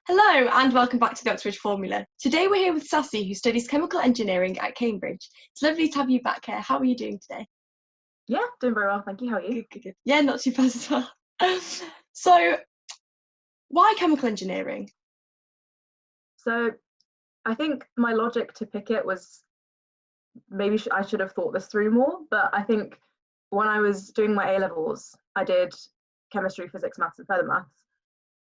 Hello and welcome back to the Oxbridge Formula. Today we're here with Sasi, who studies chemical engineering at Cambridge. It's lovely to have you back here. How are you doing today? Yeah, doing very well, thank you. How are you? Good. Yeah, not too bad as well. So, why chemical engineering? So I think my logic to pick it was maybe I should have thought this through more, but I think when I was doing my A-levels, I did chemistry, physics, maths and further maths,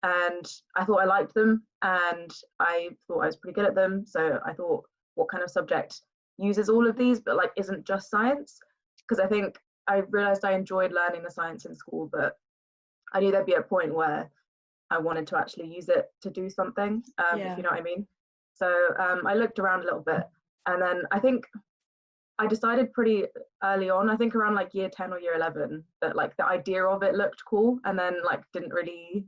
and I thought I liked them and I thought I was pretty good at them. So I thought, what kind of subject uses all of these but like isn't just science? Because I think I realized I enjoyed learning the science in school, but I knew there'd be a point where I wanted to actually use it to do something, if you know what I mean. So I looked around a little bit, and then I think I decided pretty early on, I think around like year 10 or year 11, that like the idea of it looked cool, and then like didn't really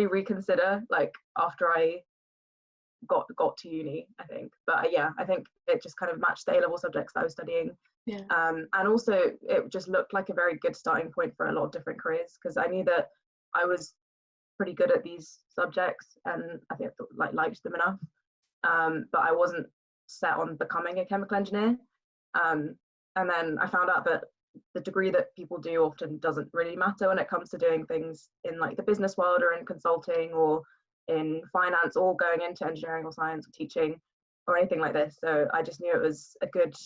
reconsider like after I got to uni, I think. But yeah, I think it just kind of matched the A-level subjects that I was studying. And also it just looked like a very good starting point for a lot of different careers, because I knew that I was pretty good at these subjects and I think like liked them enough, but I wasn't set on becoming a chemical engineer. And then I found out that the degree that people do often doesn't really matter when it comes to doing things in like the business world or in consulting or in finance or going into engineering or science or teaching or anything like this. So I just knew it was a good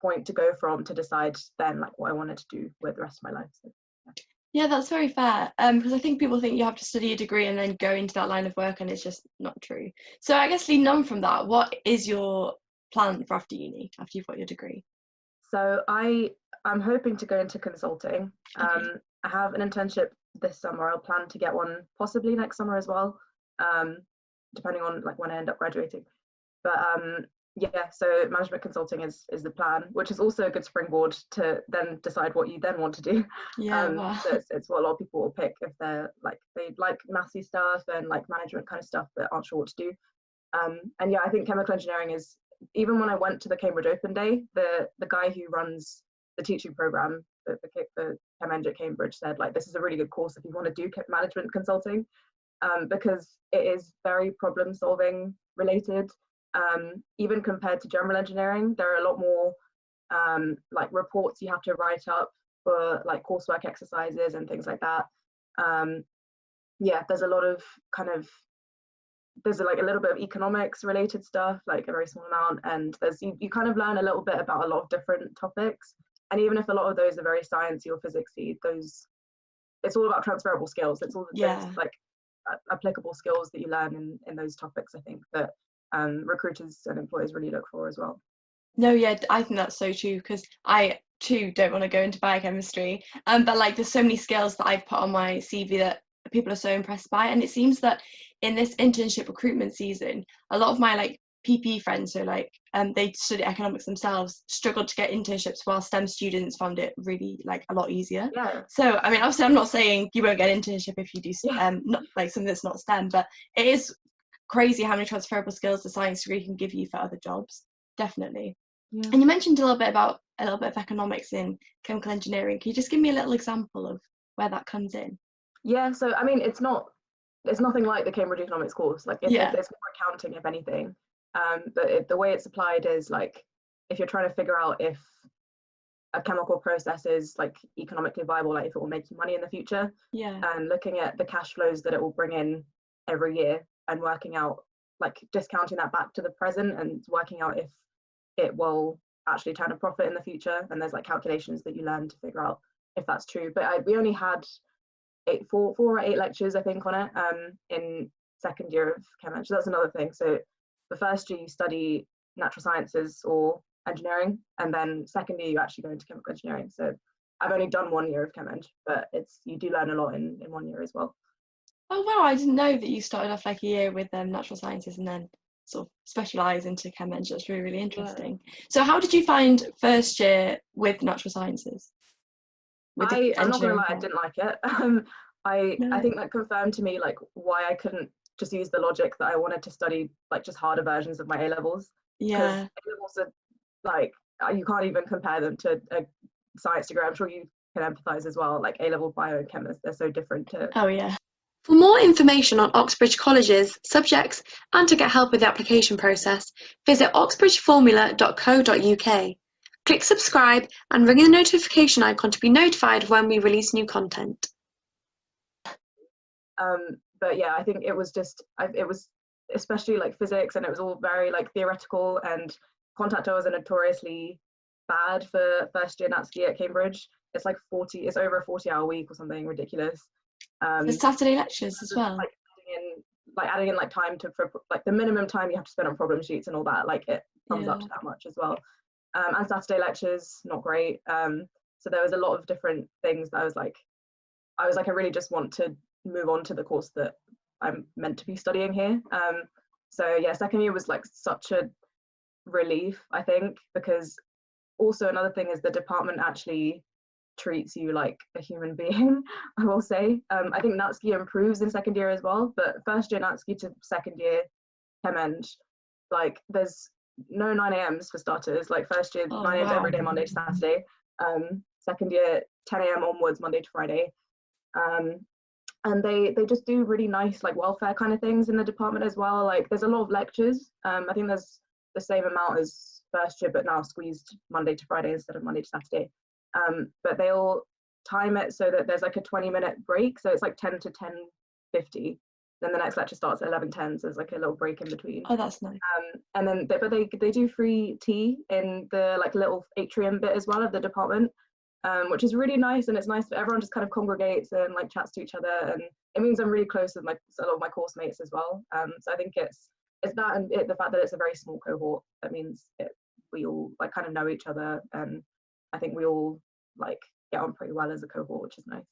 point to go from to decide then like what I wanted to do with the rest of my life. So, Yeah, that's very fair. Because I think people think you have to study a degree and then go into that line of work, and it's just not true. So I guess leading on from that, what is your plan for after uni, after you've got your degree? So I'm hoping to go into consulting. I have an internship this summer. I'll plan to get one possibly next summer as well, depending on like when I end up graduating. But yeah, so management consulting is the plan, which is also a good springboard to then decide what you then want to do. Wow. So it's what a lot of people will pick if they're like they like mathsy stuff and like management kind of stuff but aren't sure what to do. And yeah, I think chemical engineering is, even when I went to the Cambridge Open Day, the guy who runs the teaching program, the Chem Eng at Cambridge, said like this is a really good course if you want to do management consulting, because it is very problem solving related. Even compared to general engineering, there are a lot more like reports you have to write up for like coursework exercises and things like that. Yeah, there's a lot of kind of, there's like a little bit of economics related stuff, like a very small amount, and there's you kind of learn a little bit about a lot of different topics. And even if a lot of those are very sciencey or physicsy, those, it's all about transferable skills. It's all those like applicable skills that you learn in those topics, I think, that recruiters and employers really look for as well. No, yeah, I think that's so true, because I too don't want to go into biochemistry. But like there's so many skills that I've put on my CV that people are so impressed by. And it seems that in this internship recruitment season, a lot of my like PP friends, so like they study economics themselves, struggled to get internships, while STEM students found it really like a lot easier. So I mean, obviously I'm not saying you won't get an internship if you do not like something that's not STEM, but it is crazy how many transferable skills the science degree can give you for other jobs. Definitely. And you mentioned a little bit of economics in chemical engineering. Can you just give me a little example of where that comes in? Yeah, so I mean, it's nothing like the Cambridge economics course. Like it's more accounting, if anything. But the way it's applied is like if you're trying to figure out if a chemical process is like economically viable, like if it will make you money in the future, and looking at the cash flows that it will bring in every year and working out, like discounting that back to the present and working out if it will actually turn a profit in the future. And there's like calculations that you learn to figure out if that's true. But we only had 4 or 8 lectures, I think, on it in second year of Chem Eng. So that's another thing. So the first year you study natural sciences or engineering, and then second year you actually go into chemical engineering. So I've only done 1 year of Chem Eng, but you do learn a lot in 1 year as well. Oh wow, I didn't know that you started off like a year with natural sciences and then sort of specialise into Chem Eng. That's really, really interesting. So how did you find first year with natural sciences? I'm not gonna lie, I didn't like it. I think that confirmed to me like why I couldn't just use the logic that I wanted to study like just harder versions of my A-levels. Because A-levels are like, you can't even compare them to a science degree. I'm sure you can empathize as well. Like A-level bio and chem, they're so different to For more information on Oxbridge colleges, subjects, and to get help with the application process, visit oxbridgeformula.co.uk. Click subscribe and ring the notification icon to be notified when we release new content. But yeah, I think it was especially like physics, and it was all very like theoretical, and contact hours are notoriously bad for first year NSAA at Cambridge. It's like it's over a 40-hour week or something ridiculous. The Saturday lectures as well. Adding in like time for like the minimum time you have to spend on problem sheets and all that, like it comes up to that much as well. And Saturday lectures, not great. So there was a lot of different things that I was like, I really just want to move on to the course that I'm meant to be studying here. So yeah, second year was like such a relief, I think, because also another thing is the department actually treats you like a human being, I will say. I think NSAA improves in second year as well, but first year NSAA to second year Chem-Eng, like there's no 9 a.m.s for starters. Like first year 9 a.m. every day, Monday to Saturday. Second year 10 a.m. onwards, Monday to Friday. And they just do really nice like welfare kind of things in the department as well. Like there's a lot of lectures. I think there's the same amount as first year, but now squeezed Monday to Friday instead of Monday to Saturday. But they'll time it so that there's like a 20-minute break, so it's like 10 to 10:50. Then the next lecture starts at 11:10, so there's like a little break in between. Oh, that's nice. And then they do free tea in the like little atrium bit as well of the department, which is really nice, and it's nice that everyone just kind of congregates and like chats to each other, and it means I'm really close with a lot of my course mates as well. So I think it's that, and the fact that it's a very small cohort, that means we all like kind of know each other, and I think we all like get on pretty well as a cohort, which is nice.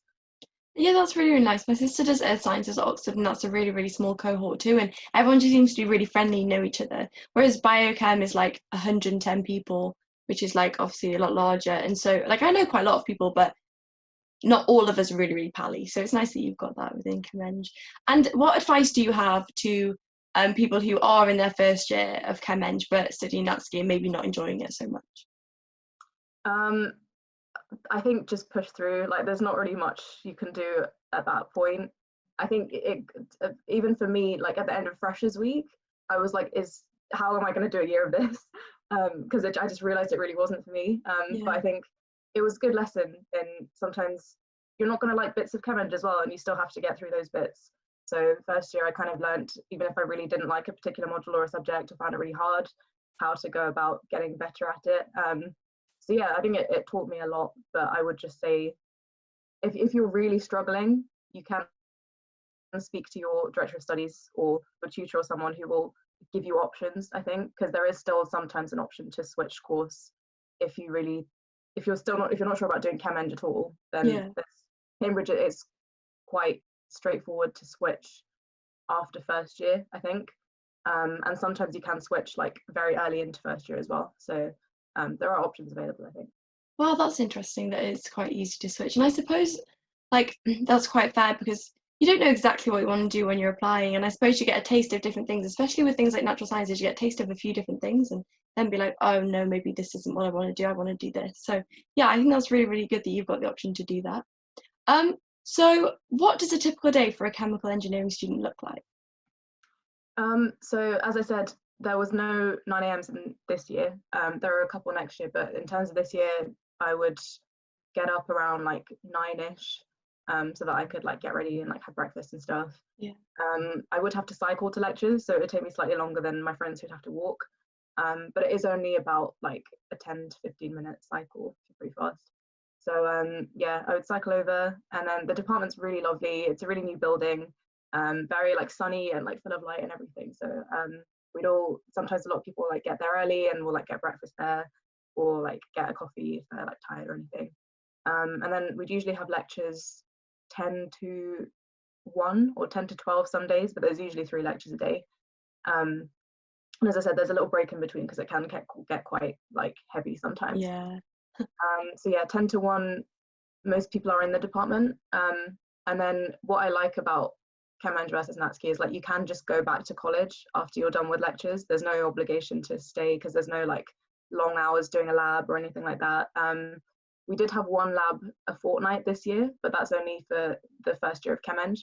Yeah, that's really, really nice. My sister does earth sciences at Oxford, and that's a really, really small cohort too. And everyone just seems to be really friendly, know each other. Whereas biochem is like 110 people, which is like obviously a lot larger. And so, like, I know quite a lot of people, but not all of us are really, really pally. So it's nice that you've got that within Chem-Eng. And what advice do you have to people who are in their first year of Chem-Eng but studying NSAA and maybe not enjoying it so much? I think just push through. Like there's not really much you can do at that point. I think even for me, like at the end of Freshers Week, I was like, how am I going to do a year of this? Because I just realized it really wasn't for me. But I think it was a good lesson, and sometimes you're not going to like bits of Chem-Eng as well, and you still have to get through those bits. So first year I kind of learned, even if I really didn't like a particular module or a subject, I found it really hard how to go about getting better at it. So yeah, I think it taught me a lot, but I would just say if you're really struggling, you can speak to your director of studies or your tutor or someone who will give you options, I think, because there is still sometimes an option to switch course if you're not sure about doing Chem-Eng at all, then Cambridge, it's quite straightforward to switch after first year, I think. And sometimes you can switch like very early into first year as well. So there are options available, I think. Well, that's interesting that it's quite easy to switch. And I suppose like that's quite fair because you don't know exactly what you want to do when you're applying. And I suppose you get a taste of different things, especially with things like natural sciences, you get a taste of a few different things and then be like, oh no, maybe this isn't what I want to do. I want to do this. So yeah, I think that's really, really good that you've got the option to do that. So what does a typical day for a chemical engineering student look like? So as I said, there was no 9 a.m.s in this year. There are a couple next year, but in terms of this year, I would get up around like 9ish, so that I could like get ready and like have breakfast and stuff. Yeah. I would have to cycle to lectures, so it would take me slightly longer than my friends who'd have to walk. But it is only about like a 10 to 15 minute cycle, pretty fast. So yeah, I would cycle over, and then the department's really lovely. It's a really new building, very like sunny and like full of light and everything. So sometimes a lot of people like get there early and will like get breakfast there or like get a coffee if they're like tired or anything. And then we'd usually have lectures 10 to 1 or 10 to 12 some days, but there's usually 3 lectures a day. And as I said, there's a little break in between because it can get quite like heavy sometimes. Yeah. So yeah, 10 to 1, most people are in the department. And then what I like about Chem-Eng versus NSAA is like you can just go back to college after you're done with lectures. There's no obligation to stay because there's no like long hours doing a lab or anything like that. We did have 1 lab a fortnight this year, but that's only for the first year of Chem-Eng.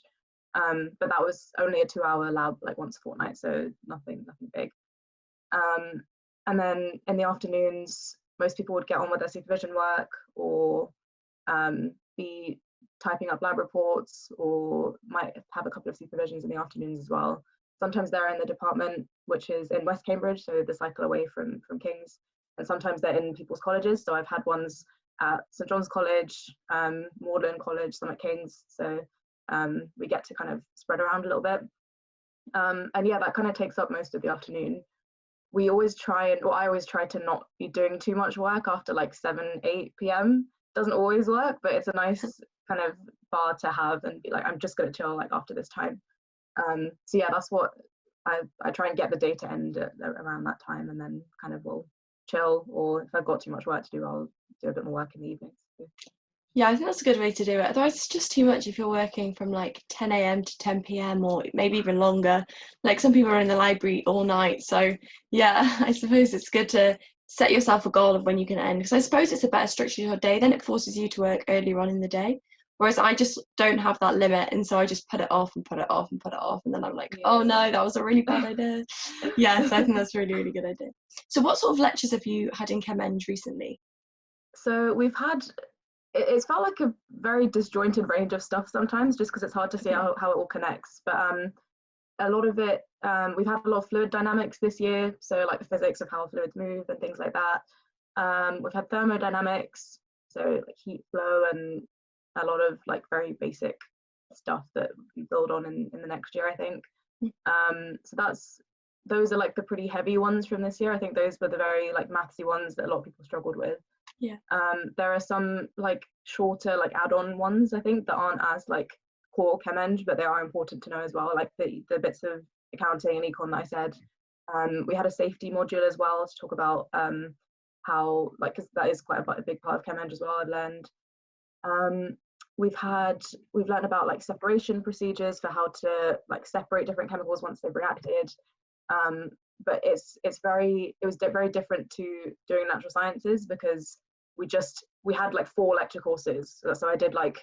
But that was only a 2-hour lab, like once a fortnight, so nothing big. And then in the afternoons, most people would get on with their supervision work, or be typing up lab reports, or might have a couple of supervisions in the afternoons as well. Sometimes they're in the department, which is in West Cambridge, so the cycle away from King's, and sometimes they're in people's colleges. So I've had ones at St John's College, Magdalen College, some at King's, so we get to kind of spread around a little bit. And yeah, that kind of takes up most of the afternoon. We always try, and I always try to not be doing too much work after like 7-8 p.m. Doesn't always work, but it's a nice kind of bar to have and be like, I'm just going to chill like after this time. So yeah, that's what I try and get the day to end at around that time, and then kind of will chill, or if I've got too much work to do, I'll do a bit more work in the evenings. Yeah, I think that's a good way to do it. Otherwise, it's just too much if you're working from like 10 a.m. to 10 p.m. or maybe even longer. Like some people are in the library all night. So yeah, I suppose it's good to set yourself a goal of when you can end. Because I suppose it's a better structure to your day. Then it forces you to work earlier on in the day. Whereas I just don't have that limit. And so I just put it off and put it off and put it off. And then I'm like, oh no, that was a really bad idea. Yeah, so I think that's a really, really good idea. So what sort of lectures have you had in Chem Eng recently? So we've had, it's felt like a very disjointed range of stuff sometimes, just because it's hard to see how it all connects. But a lot of it, we've had a lot of fluid dynamics this year, so like the physics of how fluids move and things like that. We've had thermodynamics, so like heat flow, and a lot of like very basic stuff that we build on in the next year, I think. So those are like the pretty heavy ones from this year. I think those were the very like mathsy ones that a lot of people struggled with. Yeah. There are some like shorter like add-on ones, I think, that aren't as like core Chem Eng, but they are important to know as well, like the bits of accounting and econ that I said. We had a safety module as well to talk about how, like, because that is quite a big part of Chem Eng as well, I've learned. We've learned about like separation procedures for how to like separate different chemicals once they've reacted. But it was very different to doing natural sciences, because we had like 4 lecture courses. So I did like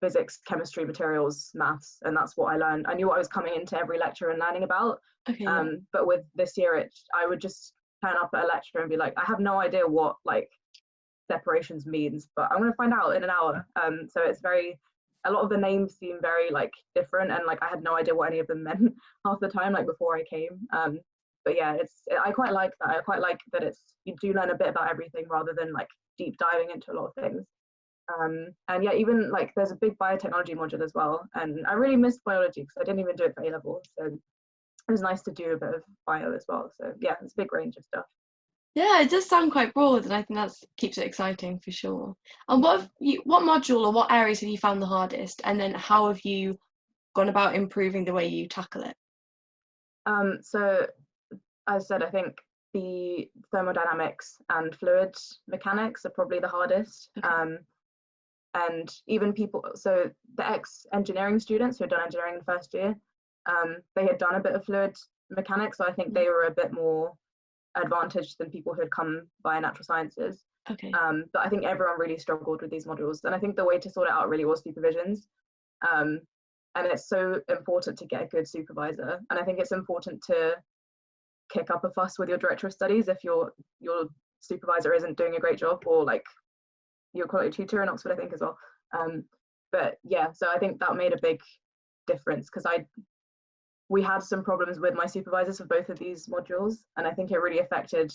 physics, chemistry, materials, maths, and that's what I learned. I knew what I was coming into every lecture and learning about. Okay. But with this year, I would just turn up at a lecture and be like, I have no idea what like separations means, but I'm going to find out in an hour. So it's a lot of the names seem very like different, and like I had no idea what any of them meant half the time, like before I came. But yeah, I quite like that. I quite like that you do learn a bit about everything rather than like deep diving into a lot of things. And yeah, even like there's a big biotechnology module as well, and I really missed biology because I didn't even do it for A level, so it was nice to do a bit of bio as well. So yeah, it's a big range of stuff. Yeah, it does sound quite broad, and I think that keeps it exciting for sure. And what module or what areas have you found the hardest, and then how have you gone about improving the way you tackle it? So as I said, I think the thermodynamics and fluid mechanics are probably the hardest. Okay. And even so the ex-engineering students who had done engineering in the first year, they had done a bit of fluid mechanics, so I think they were a bit more advantaged than people who had come via natural sciences. Okay. But I think everyone really struggled with these modules, and I think the way to sort it out really was supervisions. And it's so important to get a good supervisor, and I think it's important to kick up a fuss with your director of studies if your supervisor isn't doing a great job, or like your quality tutor in Oxford, I think, as well. But yeah, so I think that made a big difference, because we had some problems with my supervisors for both of these modules, and I think it really affected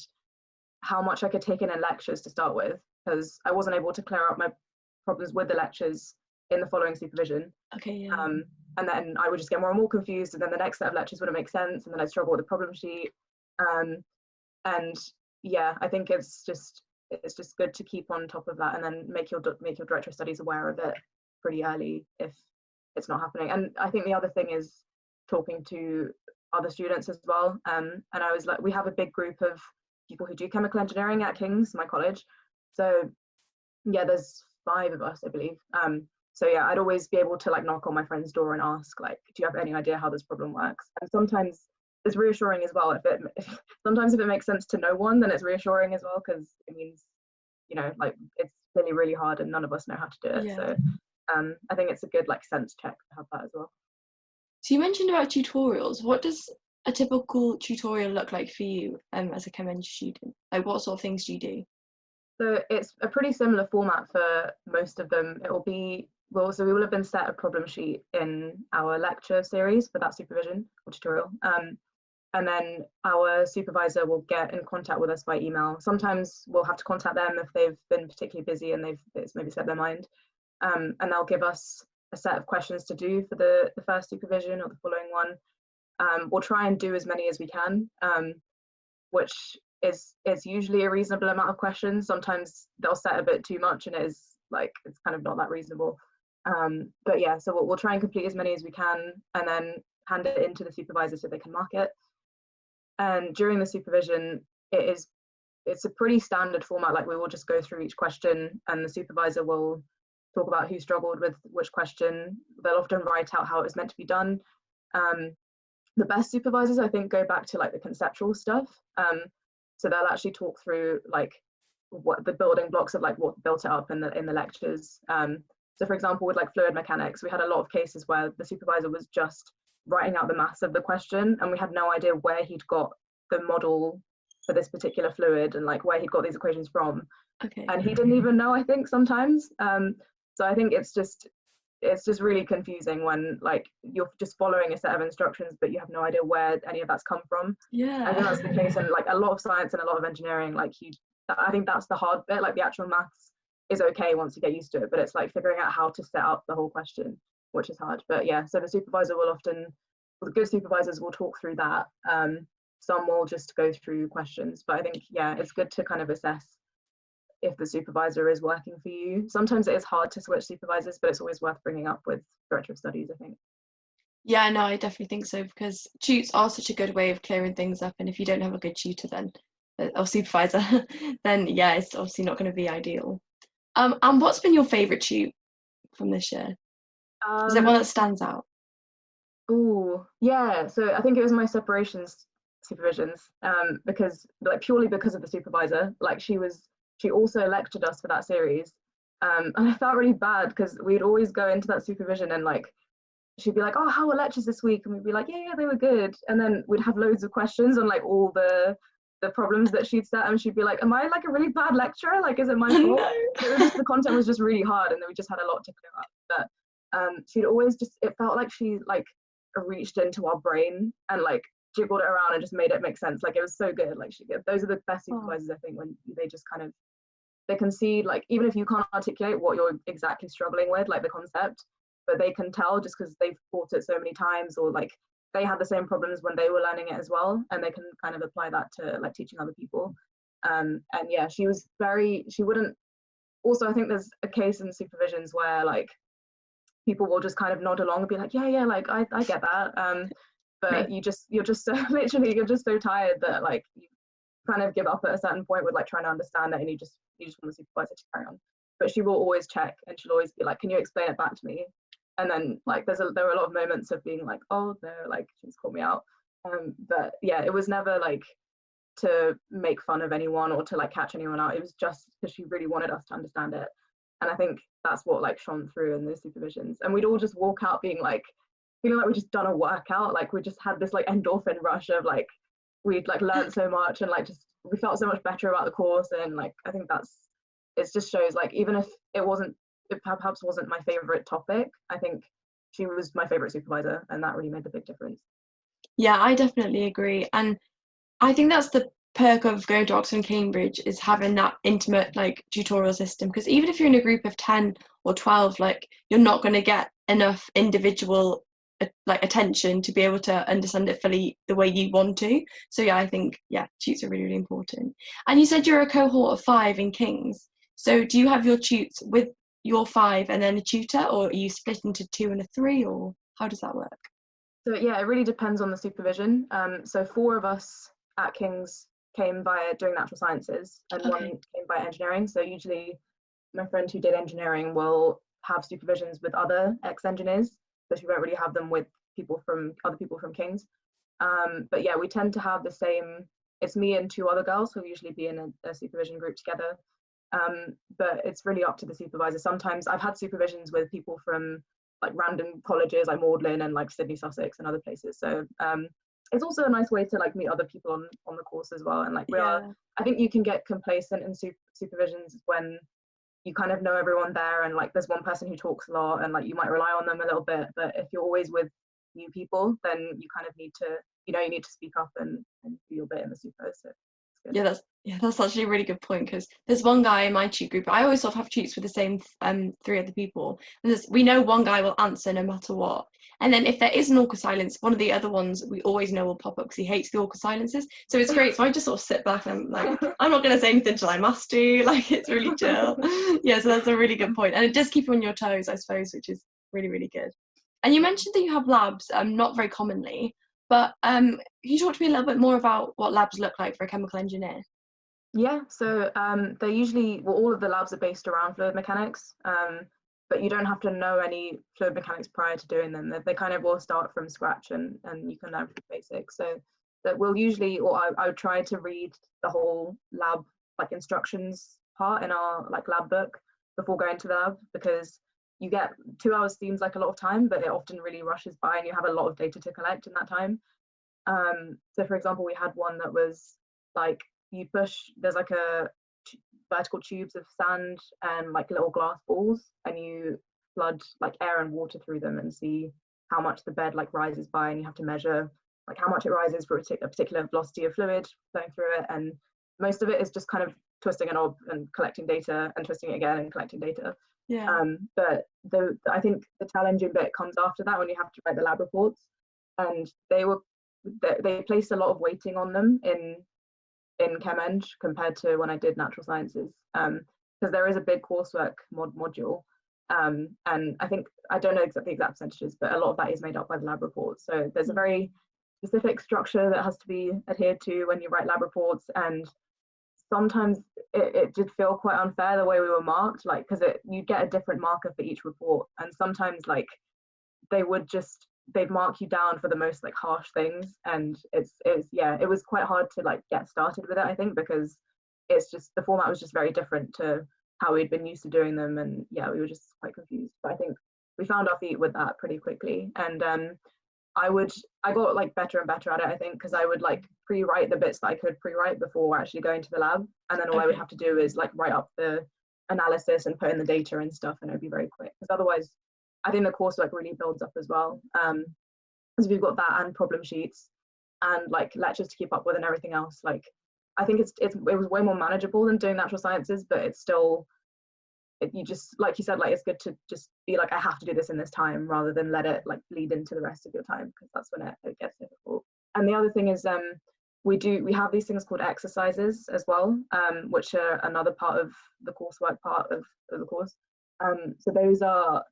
how much I could take in lectures to start with, because I wasn't able to clear up my problems with the lectures in the following supervision. Okay, yeah. And then I would just get more and more confused, and then the next set of lectures wouldn't make sense, and then I'd struggle with the problem sheet. And yeah, I think it's just good to keep on top of that, and then make your director of studies aware of it pretty early if it's not happening. And I think the other thing is talking to other students as well. And I was like, we have a big group of people who do chemical engineering at King's, my college. So yeah, there's 5 of us, I believe. So yeah, I'd always be able to like knock on my friend's door and ask, like, do you have any idea how this problem works? And sometimes it's reassuring as well. Sometimes if it makes sense to no one, then it's reassuring as well, because it means, you know, like it's really, really hard and none of us know how to do it. Yeah. So I think it's a good like sense check to have that as well. So you mentioned about tutorials. What does a typical tutorial look like for you as a chem eng student? Like what sort of things do you do? So it's a pretty similar format for most of them. It will be, well, so we will have been set a problem sheet in our lecture series for that supervision or tutorial. And then our supervisor will get in contact with us by email. Sometimes we'll have to contact them if they've been particularly busy and it's maybe slipped their mind. And they'll give us a set of questions to do for the first supervision or the following one. We'll try and do as many as we can, which is usually a reasonable amount of questions. Sometimes they'll set a bit too much and it's kind of not that reasonable. But yeah, so we'll try and complete as many as we can and then hand it into the supervisor so they can mark it. And during the supervision, it's a pretty standard format. Like we will just go through each question and the supervisor will talk about who struggled with which question. They'll often write out how it was meant to be done. The best supervisors, I think, go back to like the conceptual stuff. So they'll actually talk through like what the building blocks of like what built it up in the lectures. So for example, with like fluid mechanics, we had a lot of cases where the supervisor was just writing out the maths of the question and we had no idea where he'd got the model for this particular fluid and like where he'd got these equations from. Okay. And he didn't even know, I think, sometimes. So I think it's just really confusing when like you're just following a set of instructions but you have no idea where any of that's come from. Yeah. I think that's the case in like a lot of science and a lot of engineering. Like I think that's the hard bit. Like the actual maths is okay once you get used to it, but it's like figuring out how to set up the whole question, which is hard. But yeah, so the supervisor will often, well, the good supervisors will talk through that. Some will just go through questions, but I think, yeah, it's good to kind of assess if the supervisor is working for you. Sometimes it is hard to switch supervisors, but it's always worth bringing up with director of studies, I think. Yeah, no, I definitely think so because tutes are such a good way of clearing things up, and if you don't have a good tutor then or supervisor, then yeah, it's obviously not going to be ideal. And what's been your favourite tute from this year? Is there one that stands out? Oh, yeah. So I think it was my separations supervisions, because like purely because of the supervisor. Like she also lectured us for that series. And I felt really bad because we'd always go into that supervision and like she'd be like, oh, how were lectures this week? And we'd be like, yeah, they were good. And then we'd have loads of questions on like all the problems that she'd set, and she'd be like, am I like a really bad lecturer? Like, is it my fault? No. It was just, the content was just really hard and then we just had a lot to clear up. But she'd always just, it felt like she like reached into our brain and like jiggled it around and just made it make sense. Like it was so good. Like those are the best supervisors, I think, when they just kind of, they can see, like, even if you can't articulate what you're exactly struggling with, like the concept, but they can tell just because they've fought it so many times, or like they had the same problems when they were learning it as well, and they can kind of apply that to like teaching other people. And yeah, she wouldn't, also I think there's a case in supervisions where like people will just kind of nod along and be like, yeah, like I get that. But you're just so literally you're just so tired that like you kind of give up at a certain point with like trying to understand it, and you just want the supervisor to carry on. But she will always check and she'll always be like, can you explain it back to me? And then like there were a lot of moments of being like, oh no, like she's called me out. But yeah, it was never like to make fun of anyone or to like catch anyone out. It was just because she really wanted us to understand it. And I think that's what like shone through in the supervisions. And we'd all just walk out feeling like we just done a workout. Like we just had this like endorphin rush of like we'd like learned so much and like just we felt so much better about the course. And like I think it just shows like even if it perhaps wasn't my favorite topic, I think she was my favorite supervisor, and that really made the big difference. Yeah, I definitely agree, and I think that's the perk of going to Oxford and Cambridge, is having that intimate like tutorial system, because even if you're in a group of 10 or 12, like you're not going to get enough individual like attention to be able to understand it fully the way you want to. So yeah, I think tutes are really, really important. And you said you're a cohort of 5 in King's, so do you have your tutes with your 5 and then a tutor, or are you split into 2 and a 3, or how does that work? So yeah, it really depends on the supervision. So 4 of us at King's came via doing natural sciences, and 1 came by engineering. So usually my friend who did engineering will have supervisions with other ex-engineers, so she won't really have them with other people from King's. But yeah, we tend to have the same, it's me and 2 other girls who usually be in a supervision group together. But it's really up to the supervisor. Sometimes I've had supervisions with people from like random colleges like Magdalen and like Sydney, Sussex and other places. So it's also a nice way to like meet other people on the course as well. And like I think you can get complacent in supervisions when you kind of know everyone there, and like there's one person who talks a lot and like you might rely on them a little bit. But if you're always with new people, then you kind of need to, you need to speak up and do your bit in the super. So that's actually a really good point, because there's one guy in my tute group. I always sort of have tutes with the same 3 other people. We know one guy will answer no matter what, and then if there is an awkward silence, one of the other ones we always know will pop up because he hates the awkward silences. So it's great. So I just sort of sit back and I'm like, I'm not going to say anything till I must do. Like, it's really chill. Yeah, so that's a really good point, and it does keep you on your toes, I suppose, which is really, really good. And you mentioned that you have labs, not very commonly, but can you talk to me a little bit more about what labs look like for a chemical engineer? Yeah, so they're usually, well, all of the labs are based around fluid mechanics, but you don't have to know any fluid mechanics prior to doing them. They kind of all start from scratch, and you can learn from the basics. So that we'll usually, or I would try to read the whole lab like instructions part in our like lab book before going to the lab, because you get 2 hours seems like a lot of time, but it often really rushes by and you have a lot of data to collect in that time. So for example, we had one that was like, you push, there's like a vertical tubes of sand and like little glass balls, and you flood like air and water through them and see how much the bed like rises by, and you have to measure like how much it rises for a particular velocity of fluid flowing through it. And most of it is just kind of twisting a knob and collecting data and twisting it again and collecting data. But I think the challenging bit comes after that, when you have to write the lab reports, and they place a lot of weighting on them in Chem Eng compared to when I did natural sciences, because there is a big coursework module, and I think, I don't know exactly the exact percentages, but a lot of that is made up by the lab reports. So there's a very specific structure that has to be adhered to when you write lab reports, and sometimes it did feel quite unfair the way we were marked, like, because you get a different marker for each report, and sometimes like they'd mark you down for the most like harsh things, and it was quite hard to like get started with it, I think, because it's just, the format was just very different to how we'd been used to doing them, and we were just quite confused. But I think we found our feet with that pretty quickly, and I got like better and better at it, I think, because I would like pre-write the bits that I could pre-write before actually going to the lab, and then all I would have to do is like write up the analysis and put in the data and stuff, and it would be very quick, because otherwise I think the coursework really builds up as well, because we've got that and problem sheets and like lectures to keep up with and everything else. Like, I think it was way more manageable than doing natural sciences, but it's still, you just, like you said, like it's good to just be like, I have to do this in this time, rather than let it like bleed into the rest of your time, because that's when it gets difficult. And the other thing is, we have these things called exercises as well, which are another part of the coursework part of the course. So those are,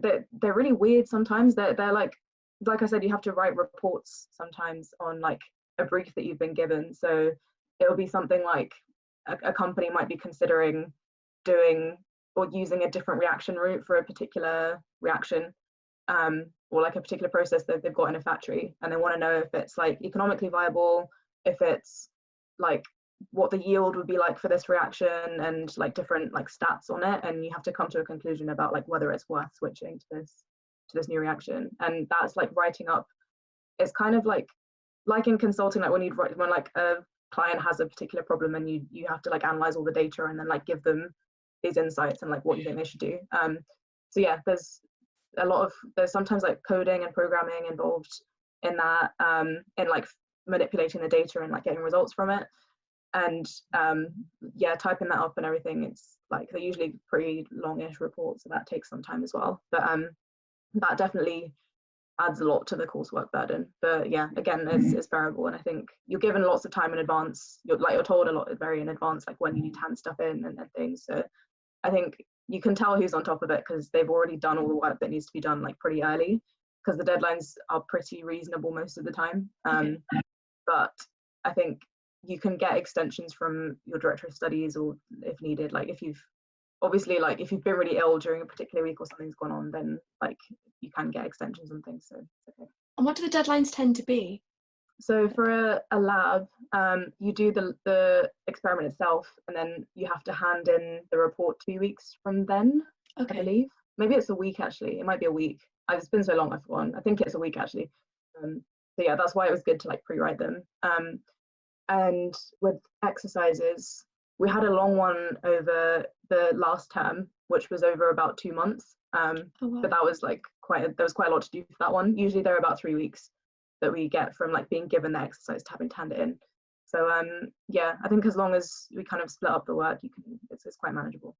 they're really weird sometimes. They're like I said, you have to write reports sometimes on like a brief that you've been given. So it'll be something like a company might be considering doing or using a different reaction route for a particular reaction, or like a particular process that they've got in a factory, and they want to know if it's like economically viable, if it's like what the yield would be like for this reaction, and like different like stats on it, and you have to come to a conclusion about like whether it's worth switching to this new reaction. And that's like writing up, it's kind of like in consulting, like when like a client has a particular problem, and you have to like analyze all the data and then like give them these insights and like what you think they should do. So yeah, there's sometimes like coding and programming involved in that, in like manipulating the data and like getting results from it, and typing that up and everything. It's like, they're usually pretty longish reports, so that takes some time as well, but that definitely adds a lot to the coursework burden. But yeah, again, it's bearable, and I think you're given lots of time in advance. You're told a lot very in advance, like when you need to hand stuff in and things. So I think you can tell who's on top of it, because they've already done all the work that needs to be done like pretty early, because the deadlines are pretty reasonable most of the time. But I think you can get extensions from your director of studies, or if needed, like if you've been really ill during a particular week or something's gone on, then like you can get extensions and things. So okay. And what do the deadlines tend to be? So for a lab, you do the experiment itself, and then you have to hand in the report 2 weeks from then, I believe. maybe it's a week actually. It might be a week. It's been so long I've forgotten. I think it's a week actually. So yeah, that's why it was good to like pre-write them. And with exercises, we had a long one over the last term, which was over about 2 months. Oh, wow. But that was like there was quite a lot to do for that one. Usually they're about 3 weeks that we get from like being given the exercise to having to hand it in. So yeah, I think as long as we kind of split up the work, it's quite manageable.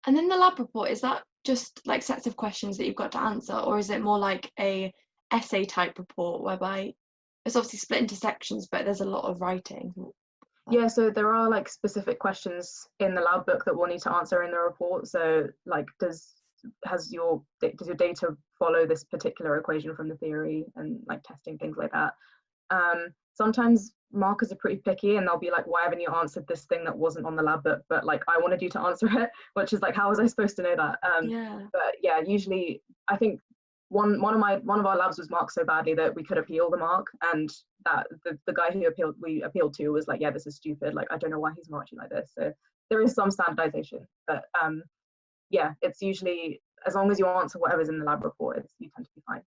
And then the lab report, is that just like sets of questions that you've got to answer, or is it more like a essay type report whereby it's obviously split into sections, but there's a lot of writing? Yeah, so there are like specific questions in the lab book that we'll need to answer in the report. So like, does your data follow this particular equation from the theory, and like testing things like that. Sometimes markers are pretty picky and they'll be like, why haven't you answered this thing that wasn't on the lab book, but like I wanted you to answer it, which is like, how was I supposed to know that? But yeah, usually I think one of our labs was marked so badly that we could appeal the mark, and that the guy who we appealed to was like, yeah, this is stupid, like I don't know why he's marking like this. So there is some standardization, but yeah, it's usually as long as you answer whatever's in the lab report, you tend to be fine.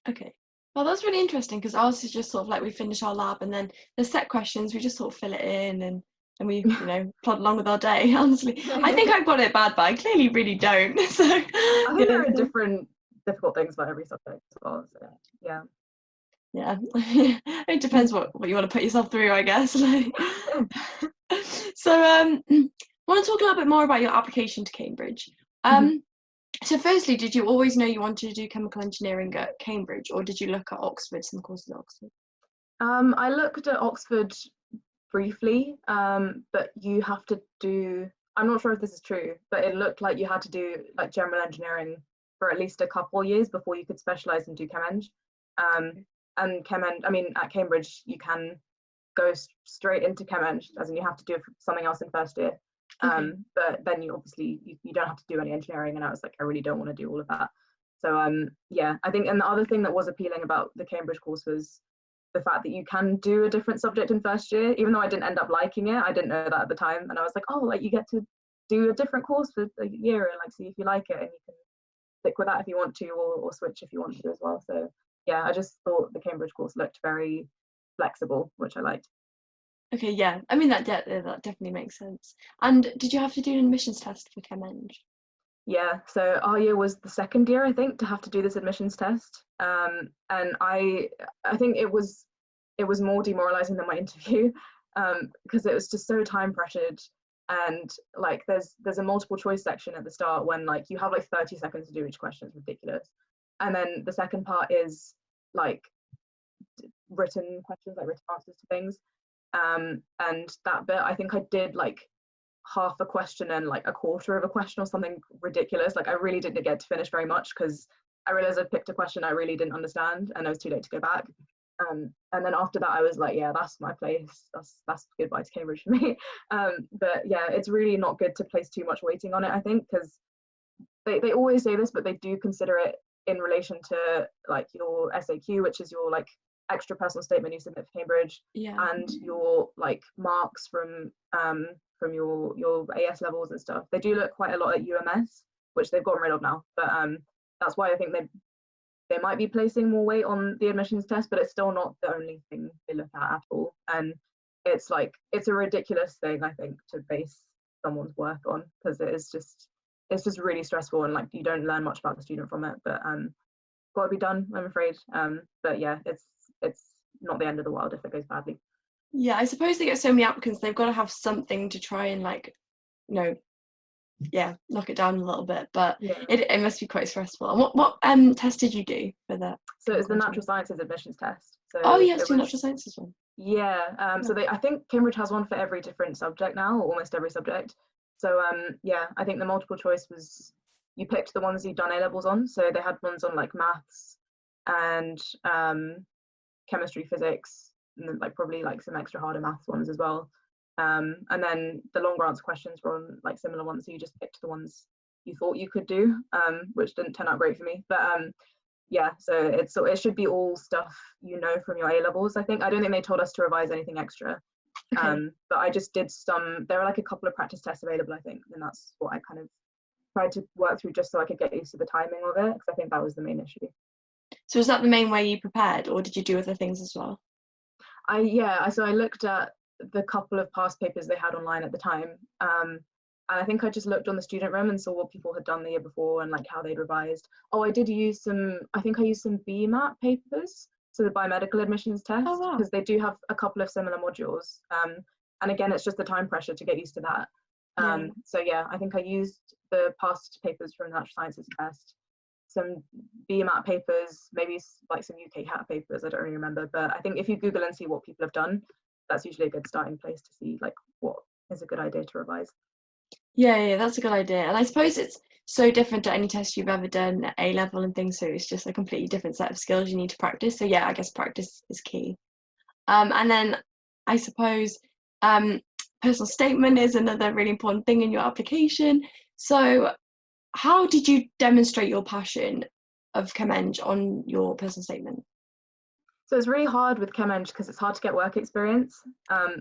Okay. Well, that's really interesting, because ours is just sort of like we finish our lab and then the set questions, we just sort of fill it in and we, you know, plod along with our day. Honestly, I think I've got it bad, but I clearly really don't. So I think there are different difficult things about every subject as well. So yeah. Yeah, it depends what you want to put yourself through, I guess. Like, so I want to talk a little bit more about your application to Cambridge. So firstly, did you always know you wanted to do chemical engineering at Cambridge, or did you look at Oxford, some courses at Oxford? I looked at Oxford briefly, but you have to do, I'm not sure if this is true, but it looked like you had to do like general engineering for at least a couple of years before you could specialise and do chem eng. And chem eng, I mean, at Cambridge, you can go straight into chem eng, as in you have to do something else in first year. But then you obviously you don't have to do any engineering, and I was like, I really don't want to do all of that. So yeah, I think, and the other thing that was appealing about the Cambridge course was the fact that you can do a different subject in first year, even though I didn't end up liking it. I didn't know that at the time, and I was like, oh, like you get to do a different course for a year and like see if you like it, and you can stick with that if you want to, or switch if you want to as well. So yeah, I just thought the Cambridge course looked very flexible, which I liked. Okay, yeah, I mean that definitely makes sense. And did you have to do an admissions test for chem eng? Yeah, so our year was the second year, I think, to have to do this admissions test, and I think it was more demoralizing than my interview, because it was just so time pressured, and like there's a multiple choice section at the start when like you have like 30 seconds to do each question. It's ridiculous. And then the second part is like written questions, like written answers to things, and that bit I think I did like half a question and like a quarter of a question or something ridiculous. Like I really didn't get to finish very much because I realized I picked a question I really didn't understand and it was too late to go back. And then after that I was like, yeah, that's my place, that's goodbye to Cambridge for me. But yeah, it's really not good to place too much weighting on it, I think, because they always say this, but they do consider it in relation to like your SAQ, which is your like extra personal statement you submit for Cambridge, and your like marks from your AS levels and stuff. They do look quite a lot at UMS, which they've gotten rid of now, but that's why I think they might be placing more weight on the admissions test, but it's still not the only thing they look at all. And it's like, it's a ridiculous thing, I think, to base someone's work on, because it's just really stressful, and like you don't learn much about the student from it, but got to be done, I'm afraid. But yeah, it's not the end of the world if it goes badly. Yeah, I suppose they get so many applicants, they've got to have something to try and like, you know, knock it down a little bit, but it must be quite stressful. And what test did you do for that? So it's the natural sciences admissions test. So yes, the natural sciences one. Yeah, so I think Cambridge has one for every different subject now, or almost every subject. So yeah, I think the multiple choice was, you picked the ones you'd done A levels on. So they had ones on like maths and chemistry, physics, and then like probably like some extra harder maths ones as well. And then the longer answer questions were on like similar ones, so you just picked the ones you thought you could do, which didn't turn out great for me. But yeah, so it should be all stuff you know from your A levels. I don't think they told us to revise anything extra. But I just did some. There were like a couple of practice tests available, I think, and that's what I kind of tried to work through just so I could get used to the timing of it, because I think that was the main issue. So was that the main way you prepared, or did you do other things as well? So I looked at the couple of past papers they had online at the time, and I think I just looked on the student room and saw what people had done the year before and like how they'd revised. Oh, I did use some, I think I used some BMAT papers, so the biomedical admissions test, Oh wow. because they do have a couple of similar modules. And again, it's just the time pressure to get used to that. So yeah, I think I used the past papers from the natural sciences test, some BMAT papers, maybe like some UK HAT papers, I don't really remember, but I think if you Google and see what people have done, that's usually a good starting place to see like what is a good idea to revise. Yeah, that's a good idea. And I suppose it's so different to any test you've ever done at A level and things, so it's just a completely different set of skills you need to practice. So yeah, I guess practice is key. And then I suppose personal statement is another really important thing in your application. So how did you demonstrate your passion of Chem-Eng on your personal statement? So it's really hard with Chem-Eng because it's hard to get work experience,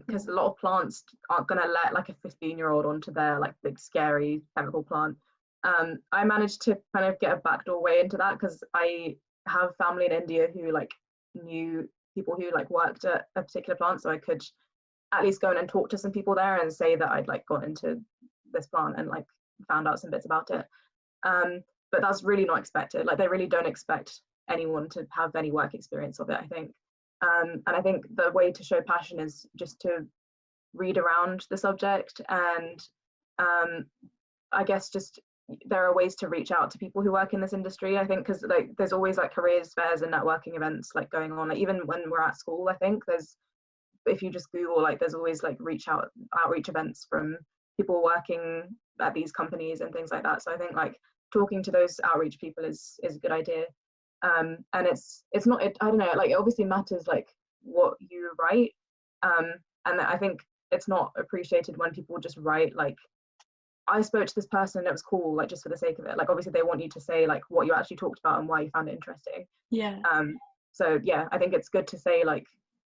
because a lot of plants aren't going to let like a 15-year-old onto their like big scary chemical plant. I managed to kind of get a backdoor way into that because I have family in India who like knew people who like worked at a particular plant, so I could at least go in and talk to some people there and say that I'd like gone into this plant and like found out some bits about it. But that's really not expected. Like they really don't expect anyone to have any work experience of it, I think. And I think the way to show passion is just to read around the subject, and I guess just there are ways to reach out to people who work in this industry, I think, because like there's always like careers fairs and networking events like going on, like even when we're at school, I think there's, if you just Google, like there's always like outreach events from people working at these companies and things like that. So I think like talking to those outreach people is a good idea. And it's not, I don't know, like it obviously matters like what you write, and I think it's not appreciated when people just write like, I spoke to this person and it was cool, like just for the sake of it. Like obviously they want you to say like what you actually talked about and why you found it interesting. Yeah. So yeah, I think it's good to say like,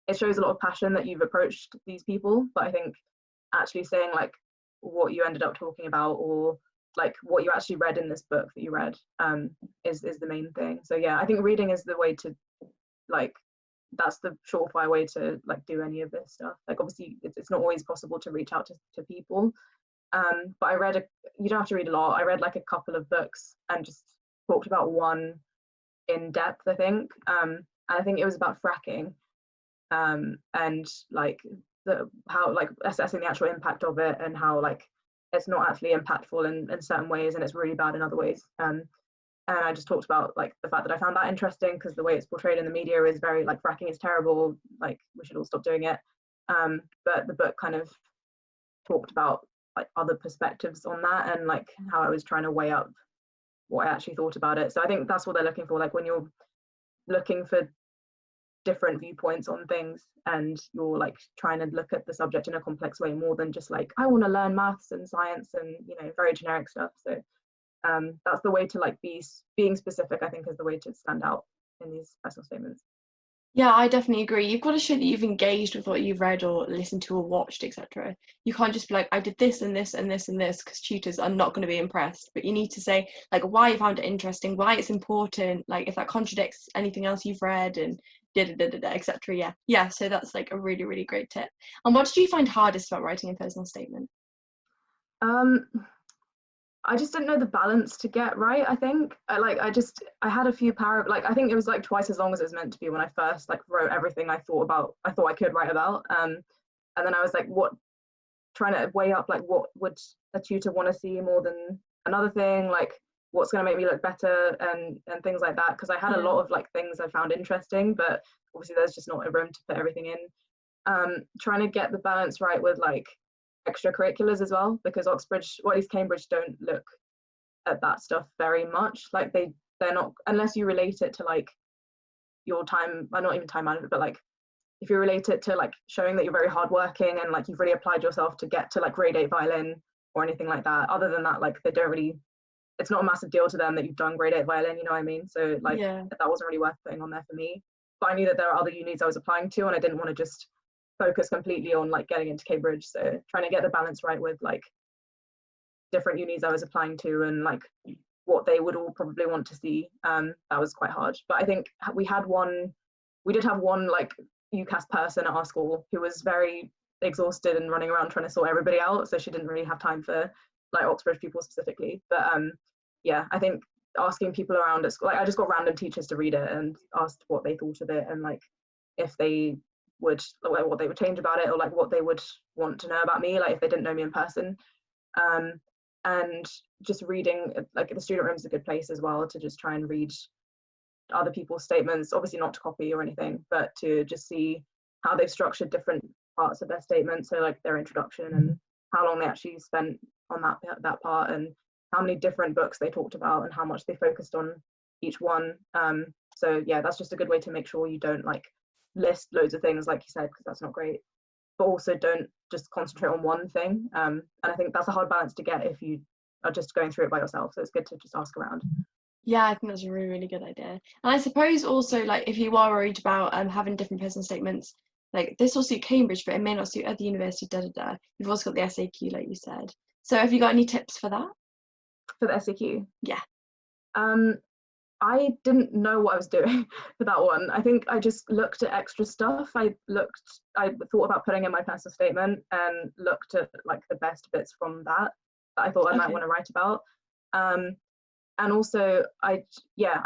it shows a lot of passion that you've approached these people, but I think actually saying like what you ended up talking about, or like what you actually read in this book that you read, is the main thing. So yeah, I think reading is the way to like, that's the surefire way to like do any of this stuff. Like obviously it's not always possible to reach out to people, but I read you don't have to read a lot. I read like a couple of books and just talked about one in depth, I think, and I think it was about fracking, and like how like assessing the actual impact of it, and how like it's not actually impactful in certain ways and it's really bad in other ways. And I just talked about like the fact that I found that interesting because the way it's portrayed in the media is very like fracking is terrible, like we should all stop doing it. But the book kind of talked about like other perspectives on that, and like how I was trying to weigh up what I actually thought about it. So I think that's what they're looking for, like when you're looking for different viewpoints on things and you're like trying to look at the subject in a complex way, more than just like I want to learn maths and science and very generic stuff. So that's the way to like being specific, I think, is the way to stand out in these personal statements. Yeah, I definitely agree. You've got to show that you've engaged with what you've read or listened to or watched, etc. You can't just be like, I did this and this and this and this, because tutors are not going to be impressed. But you need to say like why you found it interesting, why it's important, like if that contradicts anything else you've read, and etc. Yeah. So that's like a really, really great tip. And what did you find hardest about writing a personal statement? I just didn't know the balance to get right, I think. I had a few like I think it was like twice as long as it was meant to be when I first like wrote everything I thought I could write about. And then I was like, trying to weigh up like what would a tutor want to see more than another thing, like what's going to make me look better, and things like that, because I had a lot of like things I found interesting, but obviously there's just not a room to put everything in. Trying to get the balance right with like extracurriculars as well, because Oxbridge, or at least Cambridge, don't look at that stuff very much. Like they're not, unless you relate it to like your time, or not even time management, but like if you relate it to like showing that you're very hardworking and like you've really applied yourself to get to like grade 8 violin or anything like that. Other than that, like they don't really, it's not a massive deal to them that you've done grade 8 violin, you know what I mean? So like that wasn't really worth putting on there for me. But I knew that there are other unis I was applying to, and I didn't want to just focus completely on like getting into Cambridge. So trying to get the balance right with like different unis I was applying to and like what they would all probably want to see. That was quite hard. But I think we did have one like UCAS person at our school who was very exhausted and running around trying to sort everybody out, so she didn't really have time for like Oxbridge people specifically. But yeah, I think asking people around at school, like I just got random teachers to read it and asked what they thought of it and like if they would, like, what they would change about it, or like what they would want to know about me, like if they didn't know me in person. And just reading, like the student room is a good place as well to just try and read other people's statements, obviously not to copy or anything, but to just see how they've structured different parts of their statement, so like their introduction and how long they actually spent on that part, and how many different books they talked about and how much they focused on each one. So yeah, that's just a good way to make sure you don't like list loads of things like you said, because that's not great, but also don't just concentrate on one thing. And I think that's a hard balance to get if you are just going through it by yourself, so it's good to just ask around. Yeah, I think that's a really, really good idea. And I suppose also, like, if you are worried about having different personal statements, like this will suit Cambridge, but it may not suit other universities, You've also got the SAQ, like you said. So have you got any tips for that? For the SAQ? Yeah. I didn't know what I was doing for that one. I think I just looked at extra stuff. I thought about putting in my personal statement and looked at like the best bits from that I thought I might want to write about. And also I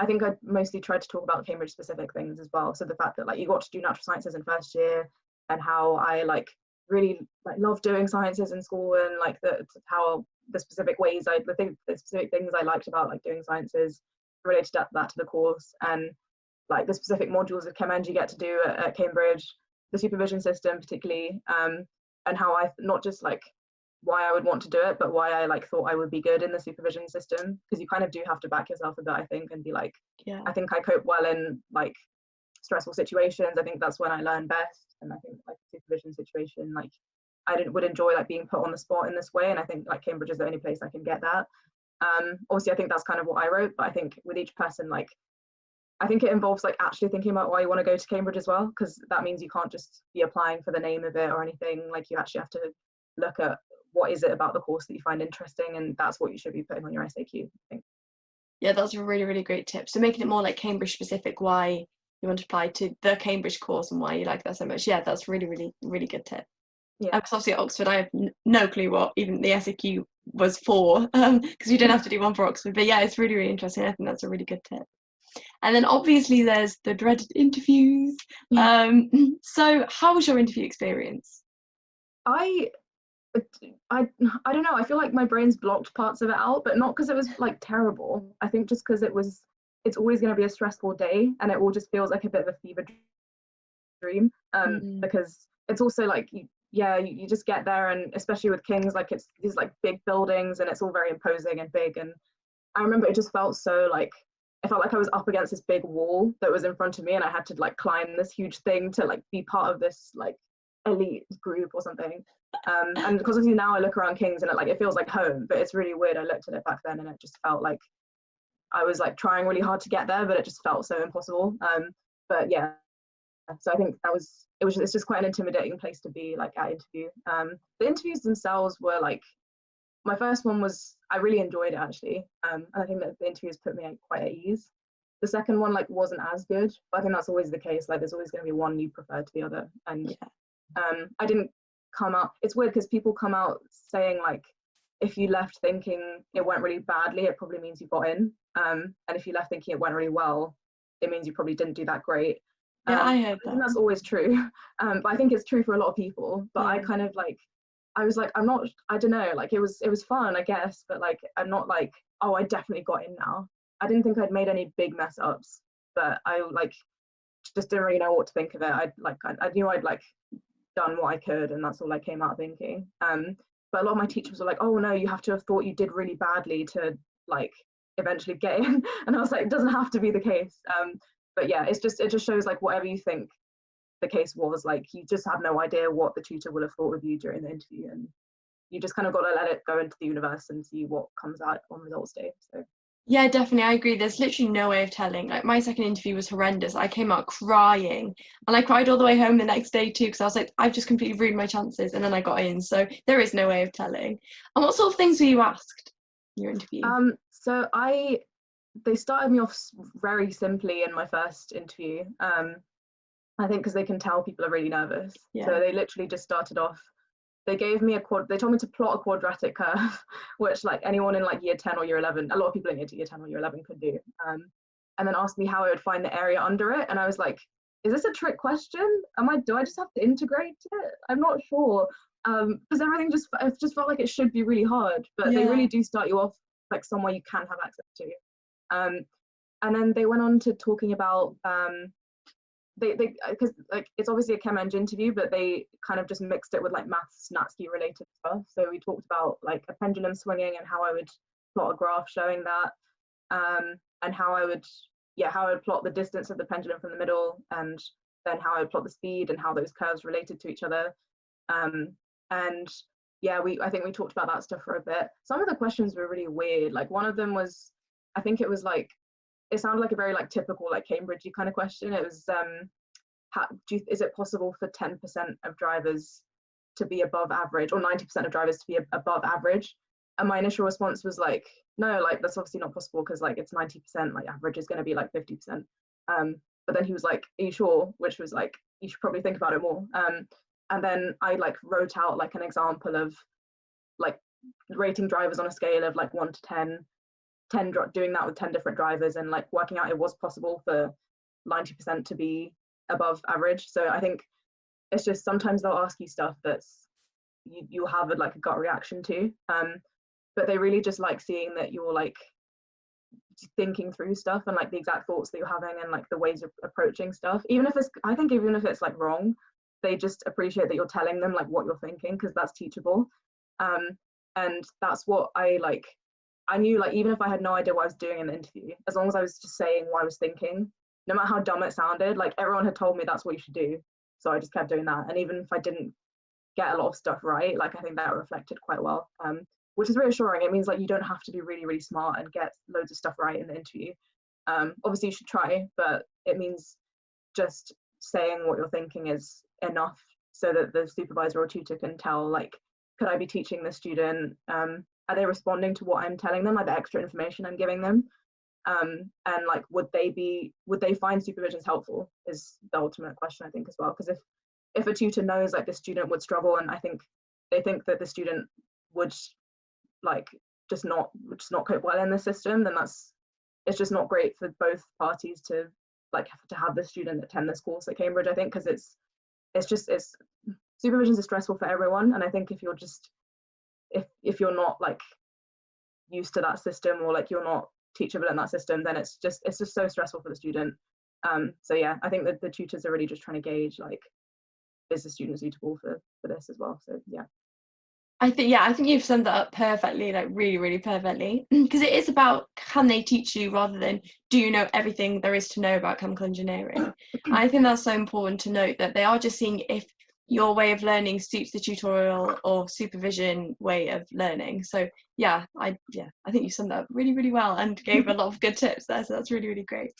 think I mostly tried to talk about Cambridge specific things as well. So the fact that like you got to do natural sciences in first year, and how I like really like love doing sciences in school, and like the specific things I liked about like doing sciences related that to the course, and like the specific modules of ChemEng you get to do at Cambridge, the supervision system particularly, and how I not just like why I would want to do it, but why I like thought I would be good in the supervision system, because you kind of do have to back yourself a bit, I think, and be like, yeah, I think I cope well in like stressful situations. I think that's when I learn best, and I think like supervision situation, like I would enjoy like being put on the spot in this way, and I think like Cambridge is the only place I can get that. Obviously I think that's kind of what I wrote, but I think with each person, like I think it involves like actually thinking about why you want to go to Cambridge as well, because that means you can't just be applying for the name of it or anything. Like you actually have to look at what is it about the course that you find interesting, and that's what you should be putting on your SAQ, I think. Yeah, that's a really, really great tip. So making it more like Cambridge specific, why you want to apply to the Cambridge course and why you like that so much. Yeah, that's really, really, really good tip. Yeah. Because obviously at Oxford, I have no clue what even the SAQ was for, because you don't have to do one for Oxford. But yeah, it's really, really interesting. I think that's a really good tip. And then obviously there's the dreaded interviews. So how was your interview experience? I don't know, I feel like my brain's blocked parts of it out, but not because it was like terrible. I think just because it's always going to be a stressful day, and it all just feels like a bit of a fever dream, because it's also like you just get there, and especially with King's, like it's these like big buildings and it's all very imposing and big, and I remember it just felt so like I felt like I was up against this big wall that was in front of me, and I had to like climb this huge thing to like be part of this like elite group or something. And because obviously now I look around King's and it feels like home, but it's really weird. I looked at it back then and it just felt like I was like trying really hard to get there, but it just felt so impossible. But yeah, so I think it's just quite an intimidating place to be like at interview. The interviews themselves were like, my first one was, I really enjoyed it actually, and I think that the interviews put me quite at ease. The second one like wasn't as good, but I think that's always the case. Like there's always going to be one you prefer to the other, and I didn't come out. It's weird because people come out saying like if you left thinking it went really badly, it probably means you got in, and if you left thinking it went really well, it means you probably didn't do that great. Yeah, I heard that. I think that's always true, but I think it's true for a lot of people. But I kind of like, I was like, I don't know, like it was fun, I guess, but like I'm not like, oh, I definitely got in now. I didn't think I'd made any big mess ups, but I like just didn't really know what to think of it. I knew I'd like done what I could, and that's all I came out thinking. But a lot of my teachers were like, oh no, you have to have thought you did really badly to like eventually get in, and I was like, it doesn't have to be the case. But yeah, it just shows like whatever you think the case was, like you just have no idea what the tutor will have thought of you during the interview, and you just kind of got to let it go into the universe and see what comes out on results day. So Yeah, definitely. I agree. There's literally no way of telling. Like my second interview was horrendous. I came out crying and I cried all the way home the next day too because I was like, I've just completely ruined my chances. And then I got in. So there is no way of telling. And what sort of things were you asked in your interview? So they started me off very simply in my first interview. I think because they can tell people are really nervous. Yeah. So they literally just started off. They gave me they told me to plot a quadratic curve, which like anyone in like year 10 or year 11, a lot of people in year 10 or year 11 could do. And then asked me how I would find the area under it. And I was like, is this a trick question? Do I just have to integrate it? I'm not sure. Because everything it just felt like it should be really hard, but they really do start you off like somewhere you can have access to. And then they went on to talking about they because like it's obviously a chem eng interview, but they kind of just mixed it with like maths Natsky related stuff. So we talked about like a pendulum swinging and how I would plot a graph showing that, and how I would plot the distance of the pendulum from the middle, and then how I would plot the speed and how those curves related to each other. And yeah, I think we talked about that stuff for a bit. Some of the questions were really weird. Like one of them was, I think it was like, it sounded like a very like typical like Cambridgey kind of question. It was is it possible for 10% of drivers to be above average, or 90% of drivers to be above average? And my initial response was like, no, like that's obviously not possible because like it's 90%, like average is going to be like 50%. But then he was like, are you sure? Which was like, you should probably think about it more. And then I like wrote out like an example of like rating drivers on a scale of like 1 to 10, doing that with 10 different drivers and like working out it was possible for 90% to be above average. So I think it's just sometimes they'll ask you stuff that's you'll have like a gut reaction to, but they really just like seeing that you're like thinking through stuff and like the exact thoughts that you're having and like the ways of approaching stuff. Even if it's like wrong, they just appreciate that you're telling them like what you're thinking, because that's teachable. And that's what I knew, like even if I had no idea what I was doing in the interview, as long as I was just saying what I was thinking, no matter how dumb it sounded, like everyone had told me that's what you should do, so I just kept doing that. And even if I didn't get a lot of stuff right, like I think that reflected quite well, which is reassuring. It means like you don't have to be really, really smart and get loads of stuff right in the interview. Obviously you should try, but it means just saying what you're thinking is enough so that the supervisor or tutor can tell, like, could I be teaching the student? Are they responding to what I'm telling them, like the extra information I'm giving them? And like, would they find supervisions helpful is the ultimate question, I think, as well. Because if a tutor knows like the student would struggle, and I think they think that the student would like just not cope well in the system, then it's just not great for both parties to like have to have the student attend this course at Cambridge, I think, because it's supervisions are stressful for everyone. And I think if you're not like used to that system, or like you're not teachable in that system, then it's just so stressful for the student. So yeah, I think that the tutors are really just trying to gauge like, is the student suitable for this as well. So yeah. I think you've summed that up perfectly, like really, really perfectly. Because it is about, can they teach you rather than do you know everything there is to know about chemical engineering? I think that's so important to note, that they are just seeing if your way of learning suits the tutorial or supervision way of learning. So I think you summed that up really, really well and gave a lot of good tips there. So that's really, really great.